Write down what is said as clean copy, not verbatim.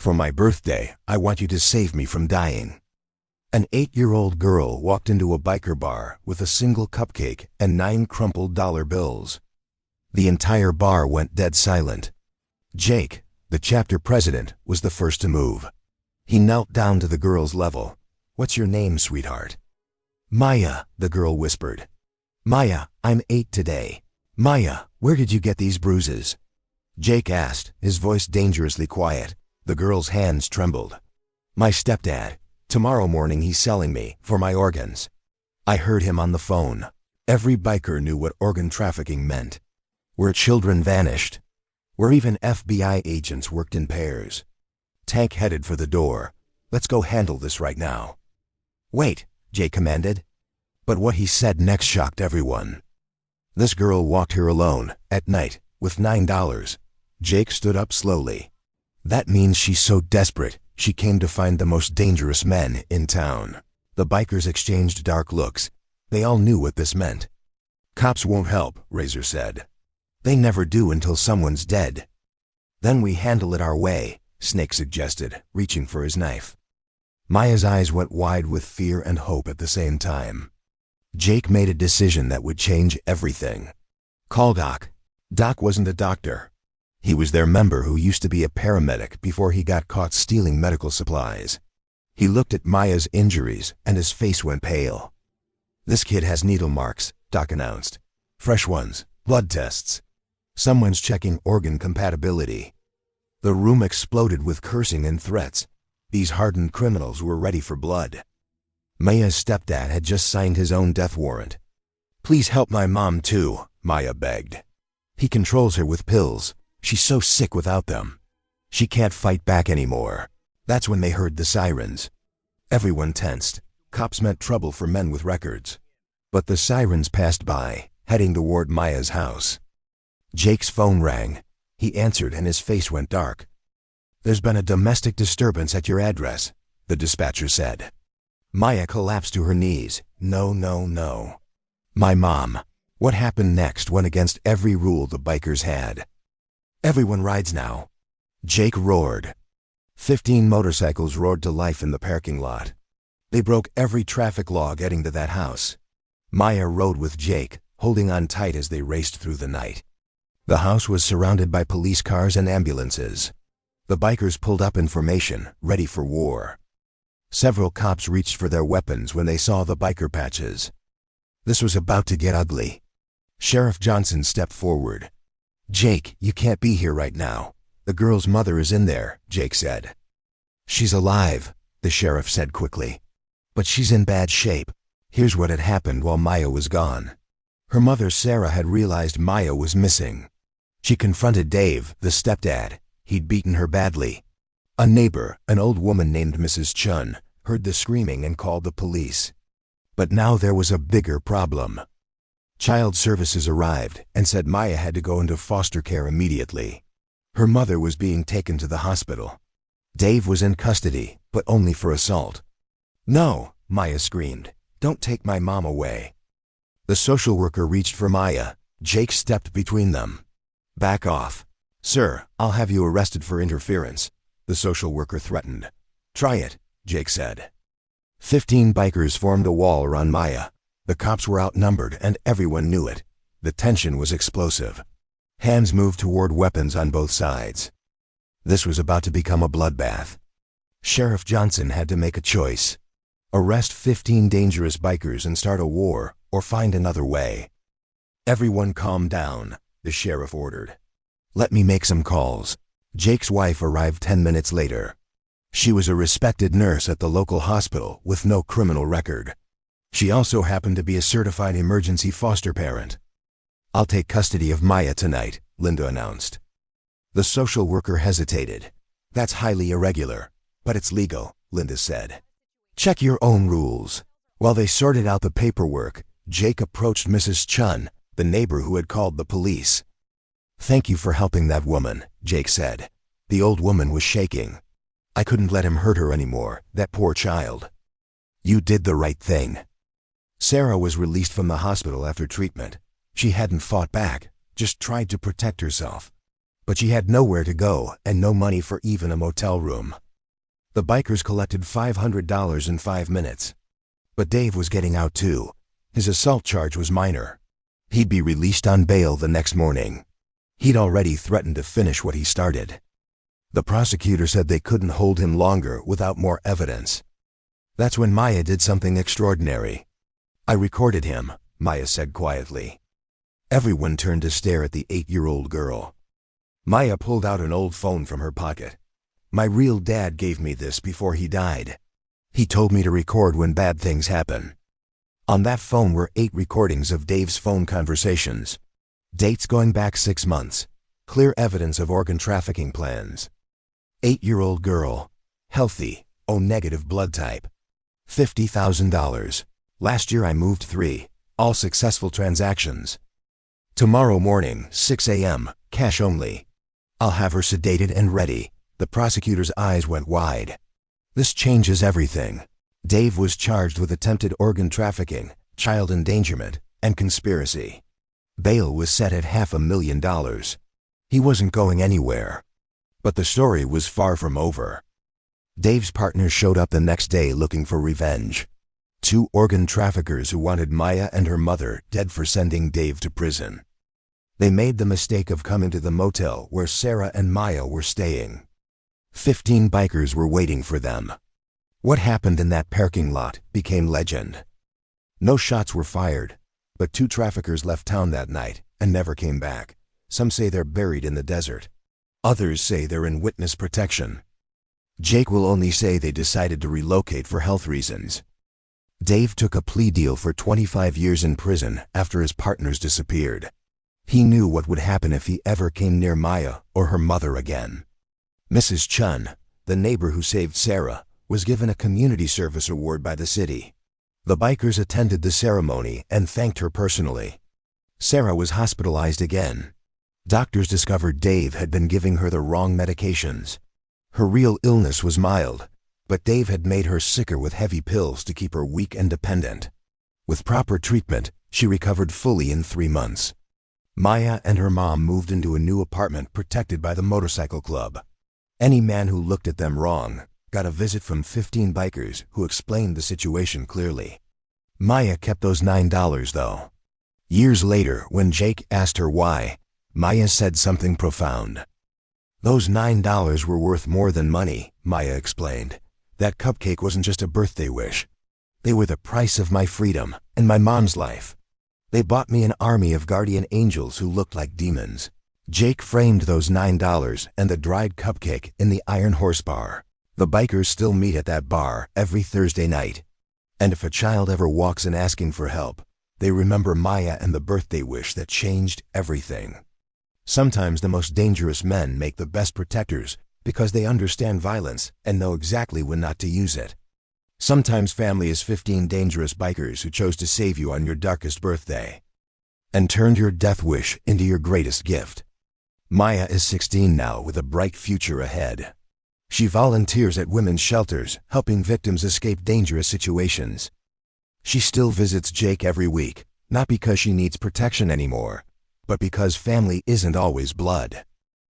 For my birthday, I want you to save me from dying." An 8-year-old girl walked into a biker bar with a single cupcake and 9 crumpled dollar bills. The entire bar went dead silent. Jake, the chapter president, was the first to move. He knelt down to the girl's level. "What's your name, sweetheart?" "Maya," the girl whispered. "Maya, I'm 8 today. Maya, where did you get these bruises?" Jake asked, his voice dangerously quiet. The girl's hands trembled. "My stepdad. Tomorrow morning he's selling me for my organs." I heard him on the phone. Every biker knew what organ trafficking meant. Where children vanished. Where even FBI agents worked in pairs. Tank headed for the door. "Let's go handle this right now." "Wait," Jake commanded. But what he said next shocked everyone. This girl walked here alone, at night, with $9. Jake stood up slowly. "That means she's so desperate, she came to find the most dangerous men in town." The bikers exchanged dark looks. They all knew what this meant. "Cops won't help," Razor said. "They never do until someone's dead." "Then we handle it our way," Snake suggested, reaching for his knife. Maya's eyes went wide with fear and hope at the same time. Jake made a decision that would change everything. "Call Doc." Doc wasn't a doctor. He was their member who used to be a paramedic before he got caught stealing medical supplies. He looked at Maya's injuries and his face went pale. "This kid has needle marks," Doc announced. "Fresh ones, blood tests. Someone's checking organ compatibility." The room exploded with cursing and threats. These hardened criminals were ready for blood. Maya's stepdad had just signed his own death warrant. "Please help my mom too," Maya begged. "He controls her with pills. She's so sick without them. She can't fight back anymore." That's when they heard the sirens. Everyone tensed. Cops meant trouble for men with records. But the sirens passed by, heading toward Maya's house. Jake's phone rang. He answered and his face went dark. "There's been a domestic disturbance at your address," the dispatcher said. Maya collapsed to her knees. "No, no, no. My mom." What happened next went against every rule the bikers had. "Everyone rides now," Jake roared. 15 motorcycles roared to life in the parking lot. They broke every traffic law getting to that house. Maya rode with Jake, holding on tight as they raced through the night. The house was surrounded by police cars and ambulances. The bikers pulled up in formation, ready for war. Several cops reached for their weapons when they saw the biker patches. This was about to get ugly. Sheriff Johnson stepped forward. "Jake, you can't be here right now. The girl's mother is in there," Jake said. "She's alive," the sheriff said quickly. "But she's in bad shape." Here's what had happened while Maya was gone. Her mother Sarah had realized Maya was missing. She confronted Dave, the stepdad. He'd beaten her badly. A neighbor, an old woman named Mrs. Chun, heard the screaming and called the police. But now there was a bigger problem. Child Services arrived and said Maya had to go into foster care immediately. Her mother was being taken to the hospital. Dave was in custody, but only for assault. "No," Maya screamed. "Don't take my mom away." The social worker reached for Maya. Jake stepped between them. "Back off." "Sir, I'll have you arrested for interference," the social worker threatened. "Try it," Jake said. 15 bikers formed a wall around Maya. The cops were outnumbered and everyone knew it. The tension was explosive. Hands moved toward weapons on both sides. This was about to become a bloodbath. Sheriff Johnson had to make a choice. Arrest 15 dangerous bikers and start a war, or find another way. "Everyone calm down," the sheriff ordered. "Let me make some calls." Jake's wife arrived 10 minutes later. She was a respected nurse at the local hospital with no criminal record. She also happened to be a certified emergency foster parent. "I'll take custody of Maya tonight," Linda announced. The social worker hesitated. "That's highly irregular, but it's legal," Linda said. "Check your own rules." While they sorted out the paperwork, Jake approached Mrs. Chun, the neighbor who had called the police. "Thank you for helping that woman," Jake said. The old woman was shaking. "I couldn't let him hurt her anymore, that poor child." "You did the right thing." Sarah was released from the hospital after treatment. She hadn't fought back, just tried to protect herself. But she had nowhere to go and no money for even a motel room. The bikers collected $500 in 5 minutes. But Dave was getting out too. His assault charge was minor. He'd be released on bail the next morning. He'd already threatened to finish what he started. The prosecutor said they couldn't hold him longer without more evidence. That's when Maya did something extraordinary. "I recorded him," Maya said quietly. Everyone turned to stare at the 8-year-old girl. Maya pulled out an old phone from her pocket. "My real dad gave me this before he died. He told me to record when bad things happen." On that phone were 8 recordings of Dave's phone conversations. Dates going back 6 months. Clear evidence of organ trafficking plans. 8-year-old girl. Healthy. O-negative blood type. $50,000. Last year I moved 3. All successful transactions. Tomorrow morning, 6 a.m., cash only. I'll have her sedated and ready. The prosecutor's eyes went wide. This changes everything. Dave was charged with attempted organ trafficking, child endangerment, and conspiracy. Bail was set at $500,000. He wasn't going anywhere. But the story was far from over. Dave's partner showed up the next day looking for revenge. 2 organ traffickers who wanted Maya and her mother dead for sending Dave to prison. They made the mistake of coming to the motel where Sarah and Maya were staying. 15 bikers were waiting for them. What happened in that parking lot became legend. No shots were fired, but 2 traffickers left town that night and never came back. Some say they're buried in the desert. Others say they're in witness protection. Jake will only say they decided to relocate for health reasons. Dave took a plea deal for 25 years in prison after his partners disappeared. He knew what would happen if he ever came near Maya or her mother again. Mrs. Chun, the neighbor who saved Sarah, was given a community service award by the city. The bikers attended the ceremony and thanked her personally. Sarah was hospitalized again. Doctors discovered Dave had been giving her the wrong medications. Her real illness was mild, but Dave had made her sicker with heavy pills to keep her weak and dependent. With proper treatment, she recovered fully in 3 months. Maya and her mom moved into a new apartment protected by the motorcycle club. Any man who looked at them wrong got a visit from 15 bikers who explained the situation clearly. Maya kept those $9 though. Years later, when Jake asked her why, Maya said something profound. "Those $9 were worth more than money," Maya explained. "That cupcake wasn't just a birthday wish. They were the price of my freedom and my mom's life. They bought me an army of guardian angels who looked like demons." Jake framed those $9 and the dried cupcake in the Iron Horse Bar. The bikers still meet at that bar every Thursday night. And if a child ever walks in asking for help, they remember Maya and the birthday wish that changed everything. Sometimes the most dangerous men make the best protectors because they understand violence and know exactly when not to use it. Sometimes family is 15 dangerous bikers who chose to save you on your darkest birthday and turned your death wish into your greatest gift. Maya is 16 now with a bright future ahead. She volunteers at women's shelters, helping victims escape dangerous situations. She still visits Jake every week, not because she needs protection anymore, but because family isn't always blood.